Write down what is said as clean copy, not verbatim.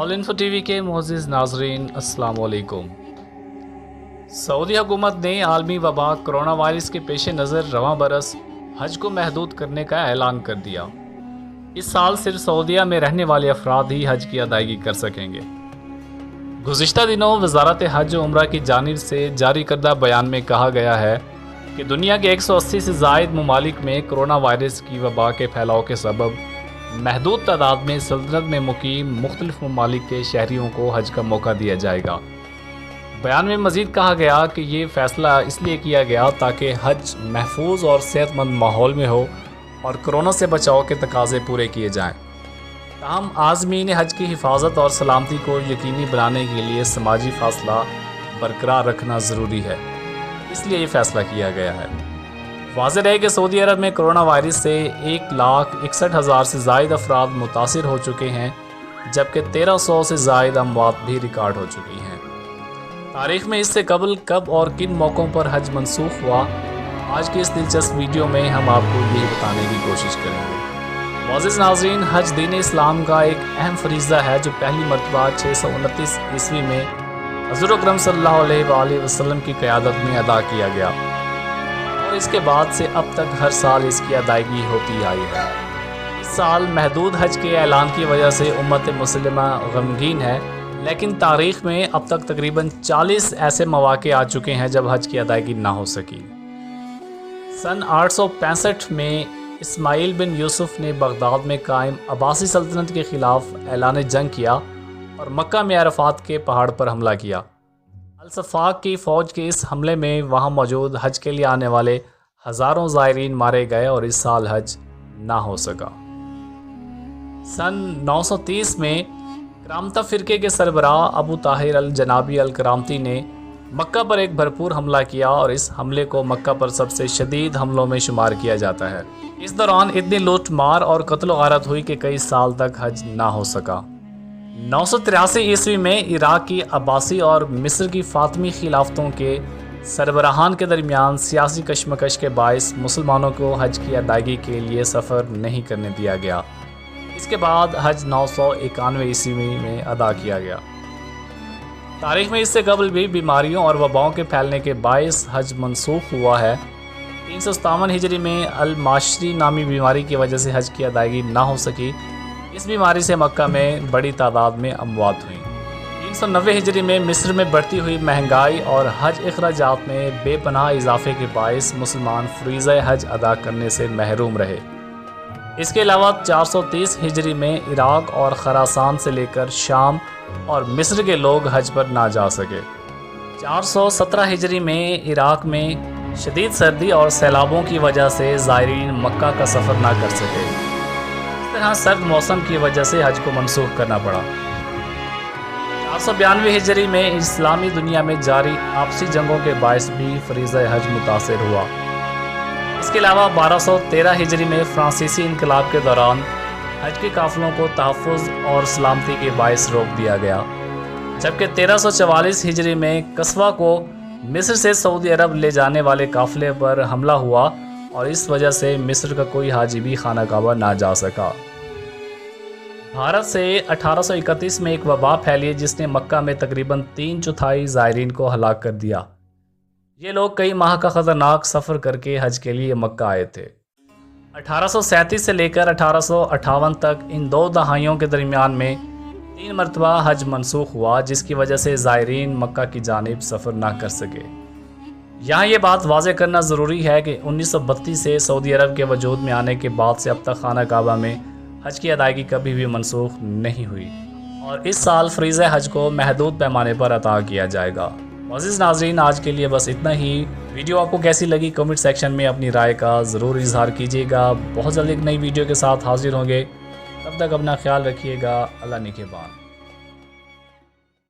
All info TV के मुअज़्ज़िज़ नाज़रीन अस्सलाम वालेकुम। सऊदी हुकूमत ने आलमी वबा कोरोना वायरस के पेश नज़र रवां बरस हज को महदूद करने का ऐलान कर दिया। इस साल सिर्फ सऊदीया में रहने वाले अफराद ही हज की अदायगी कर सकेंगे। गुज़िश्ता दिनों वज़ारत हज और उम्रा की जानिब से जारी करदा बयान में कहा गया है कि दुनिया के 180 से ज़ायद ममालिक में कोरोना वायरस की वबा के फैलाव के सबब महदूद तादाद में सल्तनत में मुकीम मुख्तलिफ ममालिक के शहरियों को हज का मौका दिया जाएगा। बयान में मज़ीद कहा गया कि ये फ़ैसला इसलिए किया गया ताकि हज महफूज और सेहतमंद माहौल में हो और कोरोना से बचाव के तकाज़े पूरे किए जाएँ। ताहम आज़मीन हज की हिफाजत और सलामती को यकीनी बनाने के लिए समाजी फासला बरकरार रखना ज़रूरी है, इसलिए ये फ़ैसला किया गया है। वाज़ेह है कि सऊदी अरब में कोरोना वायरस से 1,61,000 से ज़ायद अफराद मुतासिर हो चुके हैं, जबकि 1300 से ज़ायद अमवात भी रिकॉर्ड हो चुकी हैं। तारीख़ में इससे कबल कब और किन मौक़ों पर हज मनसूख हुआ, आज की इस दिलचस्प वीडियो में हम आपको यही बताने की कोशिश करेंगे। मुअज़्ज़िज़ नाज़रीन, हज दीन इस्लाम का एक अहम फरीज़ा है जो पहली मरतबा 629 ईस्वी में हज़रत अकरम सल्लल्लाहु अलैहि वसल्लम की क़यादत में अदा किया गया और इसके बाद से अब तक हर साल इसकी अदायगी होती आई है। इस साल महदूद हज के ऐलान की वजह से उम्मत मुस्लिमा गमगीन है, लेकिन तारीख़ में अब तक तकरीबन 40 ऐसे मौक़े आ चुके हैं जब हज की अदायगी ना हो सकी। सन 865 में इस्माइल बिन यूसुफ ने बगदाद में कायम अब्बासी सल्तनत के ख़िलाफ़ ऐलान जंग किया और मक्का में अरफात के पहाड़ पर हमला किया। अल-सफ़ाक की फ़ौज के इस हमले में वहाँ मौजूद हज के लिए आने वाले हज़ारों ज़ायरीन मारे गए और इस साल हज ना हो सका। सन 930 में करामता फ़िरके के सरबराह अबू ताहिर अल-जनाबी अल-करामती ने मक्का पर एक भरपूर हमला किया और इस हमले को मक्का पर सबसे शदीद हमलों में शुमार किया जाता है। इस दौरान इतनी लूट मार और कत्ल गारत हुई कि कई साल तक हज ना हो सका। 983 ईस्वी में इराक़ की अब्बासी और मिस्र की फ़ातिमी खिलाफतों के सरबराहान के दरमियान सियासी कशमकश के बायस मुसलमानों को हज की अदायगी के लिए सफ़र नहीं करने दिया गया। इसके बाद हज 991 ईस्वी में अदा किया गया। तारीख़ में इससे कबल भी बीमारियों और वबाओं के फैलने के बायस हज मनसूख हुआ है। 357 हिजरी में अल-माशरी नामी बीमारी की वजह से हज की अदायगी ना हो सकी। इस बीमारी से मक्का में बड़ी तादाद में अमवात हुई। 390 हिजरी में मिस्र में बढ़ती हुई महंगाई और हज अखराजात में बेपनाह इजाफे के बायस मुसलमान फ़रीज़ा हज अदा करने से महरूम रहे। इसके अलावा 430 हिजरी में इराक़ और खरासान से लेकर शाम और मिस्र के लोग हज पर ना जा सके। 417 हिजरी में इराक़ में शदीद सर्दी और सैलाबों की वजह से ज़ायरीन मक्का का सफ़र ना कर सके। इस तरह सर्द मौसम की वजह से हज को मनसूख करना पड़ा। 492 हिजरी में इस्लामी दुनिया में जारी आपसी जंगों के बायस भी फ़रीज़ा हज मुतासिर हुआ। इसके अलावा 1213 हिजरी में फ्रांसीसी इनकलाब के दौरान हज के काफ़िलों को तहफ़्फ़ुज़ और सलामती के बायस रोक दिया गया, जबकि 1344 हिजरी में कस्वा को मिस्र से सऊदी अरब ले जाने वाले काफ़िले पर हमला हुआ और इस वजह से मिस्र का कोई हाजी भी खाना काबा ना जा सका। भारत से 1831 में एक वबा फैली जिसने मक्का में तकरीबन 3/4 ज़ायरीन को हलाक कर दिया। ये लोग कई माह का ख़तरनाक सफ़र करके हज के लिए मक्का आए थे। 1837 से लेकर 1858 तक इन 2 दहाइयों के दरमियान में 3 मरतबा हज मनसूख हुआ, जिसकी वजह से ज़ायरीन मक्का की जानिब सफ़र ना कर सके। यहाँ ये बात वाज़ेह करना ज़रूरी है कि 1932 से सऊदी अरब के वजूद में आने के बाद से अब तक खाना काबा में हज की अदायगी कभी भी मनसूख नहीं हुई और इस साल फ़रीज़ा हज को महदूद पैमाने पर अता किया जाएगा। मुअज़्ज़िज़ नाज़रीन, आज के लिए बस इतना ही। वीडियो आपको कैसी लगी कमेंट सेक्शन में अपनी राय का ज़रूर इज़हार कीजिएगा। बहुत जल्द एक नई वीडियो के साथ हाजिर होंगे, तब तक अपना ख्याल रखिएगा। अल्लाह निगहबान।